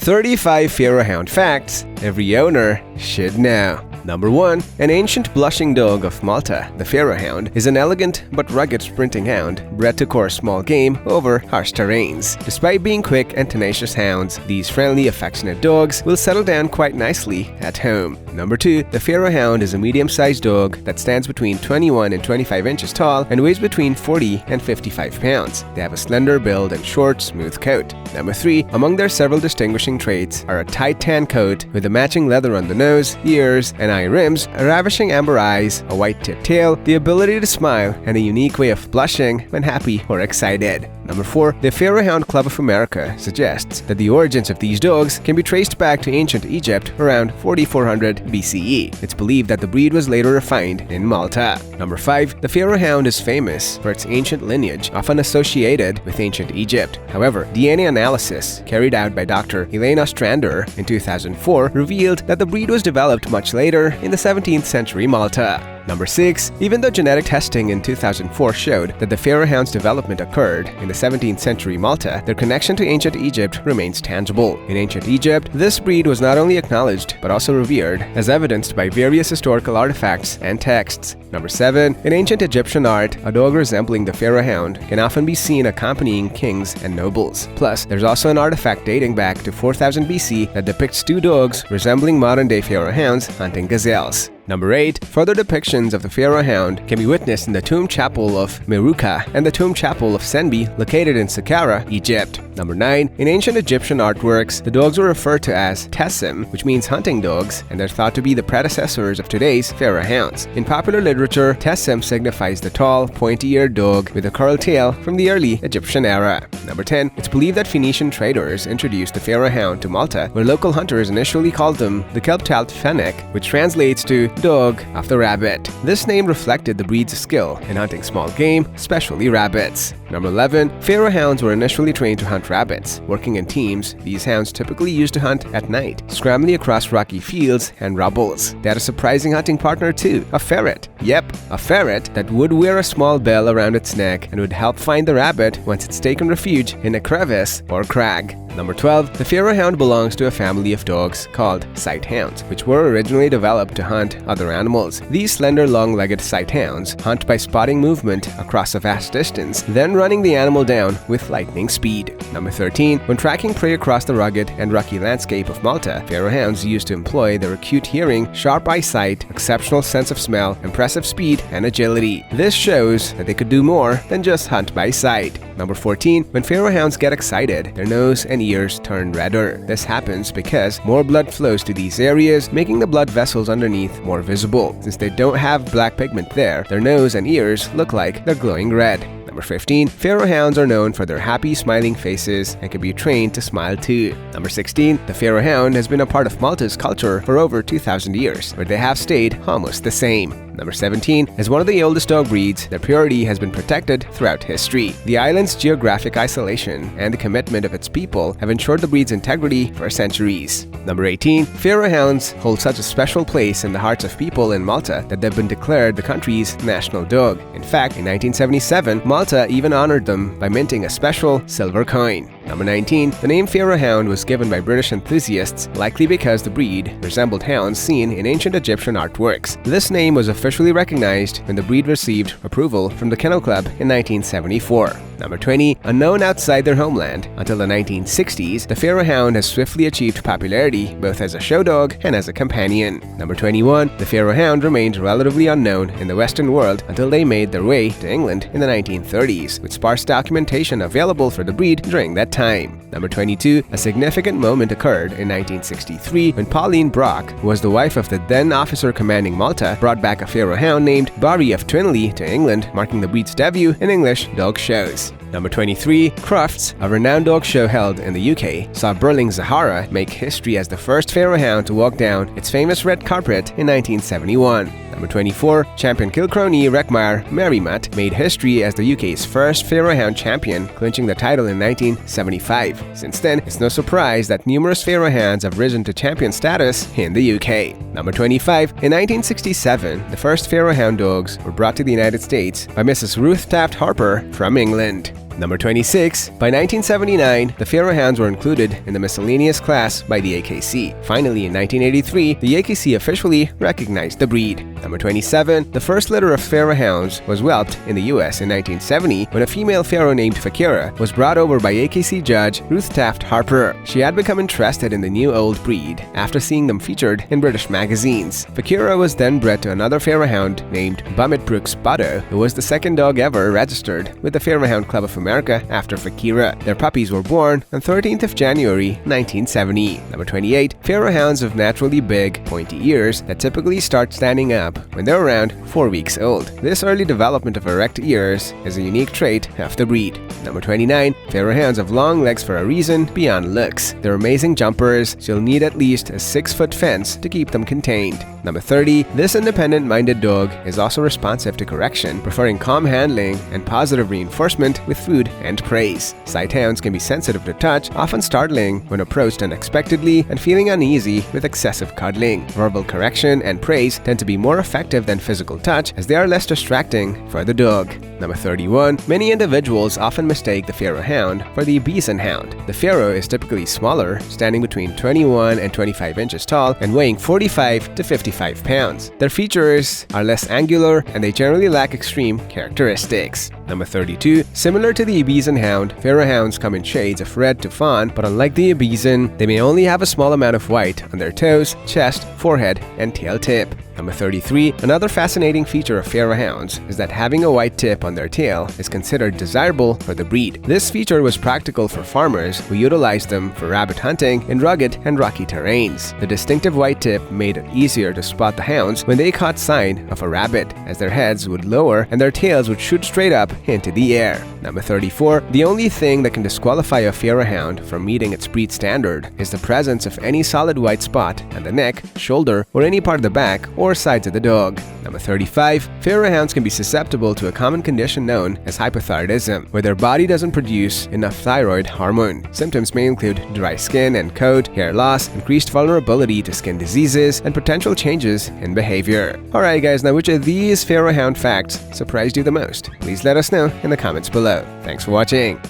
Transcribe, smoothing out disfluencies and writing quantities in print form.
35 Pharaoh Hound facts every owner should know. Number 1. An ancient blushing dog of Malta, the Pharaoh Hound is an elegant but rugged sprinting hound bred to course small game over harsh terrains. Despite being quick and tenacious hounds, these friendly, affectionate dogs will settle down quite nicely at home. Number 2. The Pharaoh Hound is a medium-sized dog that stands between 21 and 25 inches tall and weighs between 40 and 55 pounds. They have a slender build and short, smooth coat. Number 3. Among their several distinguishing traits are a tight tan coat with a matching leather on the nose, ears, and eye rims, ravishing amber eyes, a white tipped tail, the ability to smile, and a unique way of blushing when happy or excited. Number 4. The Pharaoh Hound Club of America suggests that the origins of these dogs can be traced back to ancient Egypt around 4400 BCE. It's believed that the breed was later refined in Malta. Number 5. The Pharaoh Hound is famous for its ancient lineage, often associated with ancient Egypt. However, DNA analysis carried out by Dr. Elena Strander in 2004 revealed that the breed was developed much later in the 17th century Malta. Number 6. Even though genetic testing in 2004 showed that the Pharaoh Hound's development occurred in the 17th century Malta, their connection to ancient Egypt remains tangible. In ancient Egypt, this breed was not only acknowledged but also revered, as evidenced by various historical artifacts and texts. Number 7. In ancient Egyptian art, a dog resembling the Pharaoh Hound can often be seen accompanying kings and nobles. Plus, there's also an artifact dating back to 4000 BC that depicts two dogs resembling modern-day Pharaoh Hounds hunting gazelles. Number 8. Further depictions of the Pharaoh Hound can be witnessed in the Tomb Chapel of Meruka and the Tomb Chapel of Senbi, located in Saqqara, Egypt. Number 9. In ancient Egyptian artworks, the dogs were referred to as tessim, which means hunting dogs, and they're thought to be the predecessors of today's Pharaoh Hounds. In popular literature, tessim signifies the tall, pointy-eared dog with a curled tail from the early Egyptian era. Number 10. It's believed that Phoenician traders introduced the Pharaoh Hound to Malta, where local hunters initially called them the Kelptalt Fennec, which translates to dog of the rabbit. This name reflected the breed's skill in hunting small game, especially rabbits. Number 11. Pharaoh Hounds were initially trained to hunt rabbits. Working in teams, these hounds typically used to hunt at night, scrambling across rocky fields and rubbles. They had a surprising hunting partner too, a ferret. Yep, a ferret that would wear a small bell around its neck and would help find the rabbit once it's taken refuge in a crevice or crag. Number 12. The Pharaoh Hound belongs to a family of dogs called sight hounds, which were originally developed to hunt other animals. These slender, long-legged sight hounds hunt by spotting movement across a vast distance, then running the animal down with lightning speed. Number 13. When tracking prey across the rugged and rocky landscape of Malta, Pharaoh Hounds used to employ their acute hearing, sharp eyesight, exceptional sense of smell, impressive speed, and agility. This shows that they could do more than just hunt by sight. Number 14. When Pharaoh Hounds get excited, their nose and ears turn redder. This happens because more blood flows to these areas, making the blood vessels underneath more visible. Since they don't have black pigment there, their nose and ears look like they're glowing red. Number 15. Pharaoh Hounds are known for their happy, smiling faces and can be trained to smile too. Number 16. The Pharaoh Hound has been a part of Malta's culture for over 2,000 years, but they have stayed almost the same. Number 17. As one of the oldest dog breeds, their purity has been protected throughout history. The island's geographic isolation and the commitment of its people have ensured the breed's integrity for centuries. Number 18. Pharaoh Hounds hold such a special place in the hearts of people in Malta that they've been declared the country's national dog. In fact, in 1977, Malta even honored them by minting a special silver coin. Number 19. The name Pharaoh Hound was given by British enthusiasts, likely because the breed resembled hounds seen in ancient Egyptian artworks. This name was officially recognized when the breed received approval from the Kennel Club in 1974. Number 20. Unknown outside their homeland until the 1960s, the Pharaoh Hound has swiftly achieved popularity both as a show dog and as a companion. Number 21. The Pharaoh Hound remained relatively unknown in the Western world until they made their way to England in the 1930s, with sparse documentation available for the breed during that time. Number 22. A significant moment occurred in 1963 when Pauline Brock, who was the wife of the then officer commanding Malta, brought back a Pharaoh Hound named Barry of Trinley to England, marking the breed's debut in English dog shows. Number 23. Crufts, a renowned dog show held in the UK, saw Burling Zahara make history as the first Pharaoh Hound to walk down its famous red carpet in 1971. Number 24. Champion Kilcrony Rekmar Merrimat made history as the UK's first Pharaoh Hound champion, clinching the title in 1975. Since then, it's no surprise that numerous Pharaoh Hounds have risen to champion status in the UK. Number 25. In 1967, the first Pharaoh Hound dogs were brought to the United States by Mrs. Ruth Taft Harper from England. Number 26. By 1979, the Pharaoh Hounds were included in the miscellaneous class by the AKC. Finally, in 1983, the AKC officially recognized the breed. Number 27. The first litter of Pharaoh Hounds was whelped in the US in 1970 when a female Pharaoh named Fakira was brought over by AKC judge Ruth Taft Harper. She had become interested in the new old breed after seeing them featured in British magazines. Fakira was then bred to another Pharaoh Hound named Bummett Brooks Botto, who was the second dog ever registered with the Pharaoh Hound Club of America after Fakira. Their puppies were born on 13th of January 1970. Number 28. Pharaoh Hounds have naturally big, pointy ears that typically start standing up when they're around 4 weeks old. This early development of erect ears is a unique trait of the breed. Number 29. Pharaoh Hounds have long legs for a reason beyond looks. They're amazing jumpers, so you'll need at least a 6-foot fence to keep them contained. Number 30. This independent-minded dog is also responsive to correction, preferring calm handling and positive reinforcement with food and praise. Sight hounds can be sensitive to touch, often startling when approached unexpectedly and feeling uneasy with excessive cuddling. Verbal correction and praise tend to be more effective than physical touch as they are less distracting for the dog. Number 31. Many individuals often mistake the Pharaoh Hound for the Bison Hound. The Pharaoh is typically smaller, standing between 21 and 25 inches tall and weighing 45 to 55 pounds. Their features are less angular and they generally lack extreme characteristics. Number 32. Similar to the Bison Hound, Pharaoh Hounds come in shades of red to fawn, but unlike the Bison, they may only have a small amount of white on their toes, chest, forehead, and tail tip. Number 33. Another fascinating feature of Pharaoh Hounds is that having a white tip on their tail is considered desirable for the breed. This feature was practical for farmers who utilized them for rabbit hunting in rugged and rocky terrains. The distinctive white tip made it easier to spot the hounds when they caught sign of a rabbit, as their heads would lower and their tails would shoot straight up into the air. Number 34. The only thing that can disqualify a Pharaoh Hound from meeting its breed standard is the presence of any solid white spot on the neck, shoulder, or any part of the back or sides of the dog. Number 35. Pharaoh Hounds can be susceptible to a common condition known as hypothyroidism, where their body doesn't produce enough thyroid hormone. Symptoms may include dry skin and coat, hair loss, increased vulnerability to skin diseases, and potential changes in behavior. Alright guys, now which of these Pharaoh Hound facts surprised you the most? Please let us know in the comments below. Thanks for watching.